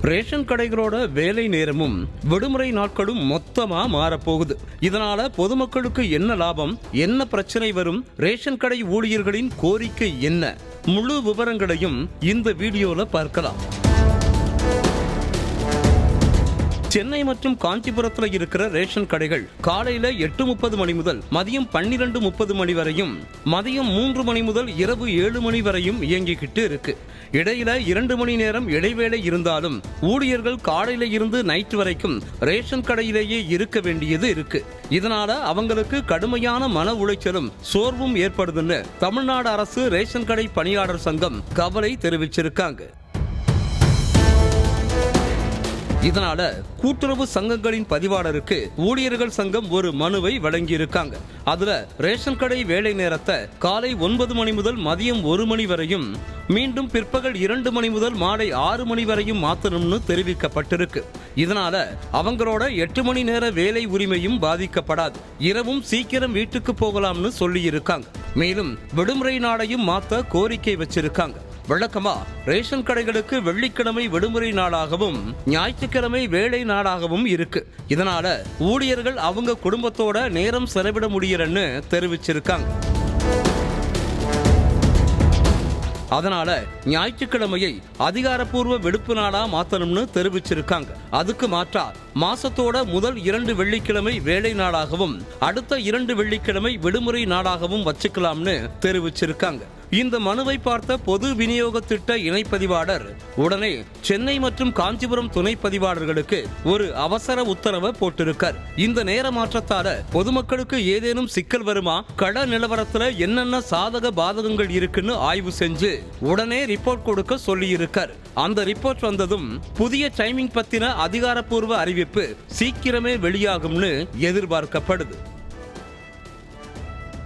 Ration கடைகளோட வேலை நேரமும் விடுமுறை நாட்களும் மொத்தமா மாறப்போகுது. இதனால பொதுமக்களுக்கு என்ன லாபம், என்ன பிரச்சனை வரும், ரேஷன் கடை ஊழியர்களின் கோரிக்கை என்ன, முழு விவரங்களையும் இந்த வீடியோல பார்க்கலாம். சென்னை மற்றும் காஞ்சிபுரத்தில் இருக்கிற ரேஷன் கடைகள் காலையில 8:30 மணி முதல் மதியம் 12:30 மணி வரையும், மதியம் 3 மணி முதல் இரவு 7 மணி வரையும் இயங்கிக்கிட்டு இருக்கு. இடையில 2 மணி நேரம் இடைவேளை இருந்தாலும் ஊழியர்கள் காலையில இருந்து நைட் வரைக்கும் ரேஷன் கடையிலேயே இருக்க வேண்டியது இருக்கு. இதனால அவங்களுக்கு கடுமையான மன உளைச்சலும் சோர்வும் ஏற்படுதுன்னு தமிழ்நாடு அரசு ரேஷன் கடை பணியாளர் சங்கம் கவலை தெரிவிச்சிருக்காங்க. இதனால கூட்டுறவு சங்கங்களின் பதிவாளருக்கு ஊழியர்கள் சங்கம் ஒரு மனுவை வழங்கியிருக்காங்க. அதுல ரேஷன் கடை வேலை நேரத்தை காலை 9 மணி முதல் மதியம் 1 மணி வரையும், மீண்டும் பிற்பகல் 2 மணி முதல் மாலை 6 மணி வரையும் மாத்தணும்னு தெரிவிக்கப்பட்டிருக்கு. இதனால அவங்களோட 8 மணி நேர வேலை உரிமையும் பாதிக்கப்படாது. இரவும் சீக்கிரம் வீட்டுக்கு போகலாம்னு சொல்லி இருக்காங்க. மேலும் விடுமுறை நாளையும் மாத்த கோரிக்கை வச்சிருக்காங்க. வழக்கமா ரேஷன் கடைகளுக்கு வெள்ளிக்கிழமை விடுமுறை நாளாகவும் ஞாயிற்றுக்கிழமை வேலை நாளாகவும் இருக்கு. இதனால ஊழியர்கள் அவங்க குடும்பத்தோட நேரம் செலவிட முடியலன்னு தெரிவிச்சிருக்காங்க. அதனால ஞாயிற்றுக்கிழமையை அதிகாரப்பூர்வ விடுப்பு நாளா மாத்தணும்னு தெரிவிச்சிருக்காங்க. அதுக்கு மாற்றா மாசத்தோட முதல் 2 வெள்ளிக்கிழமை வேலை நாளாகவும் அடுத்த 2 வெள்ளிக்கிழமை விடுமுறை நாளாகவும் வச்சுக்கலாம்னு தெரிவிச்சிருக்காங்க. இந்த மனுவை பார்த்த பொது விநியோக திட்ட இணைப்பதிவாளர் உடனே சென்னை மற்றும் காஞ்சிபுரம் துணை பதிவாளர்களுக்கு ஒரு அவசர உத்தரவை போட்டிருக்கார். இந்த நேர மாற்றத்தால பொதுமக்களுக்கு ஏதேனும் சிக்கல் வருமா, கள நிலவரத்துல என்னென்ன சாதக பாதகங்கள் இருக்குன்னு ஆய்வு செஞ்சு உடனே ரிப்போர்ட் கொடுக்க சொல்லி இருக்கார். அந்த ரிப்போர்ட் வந்ததும் புதிய டைமிங் பத்தின அதிகாரப்பூர்வ அறிவிப்பு சீக்கிரமே வெளியாகும்னு எதிர்பார்க்கப்படுது.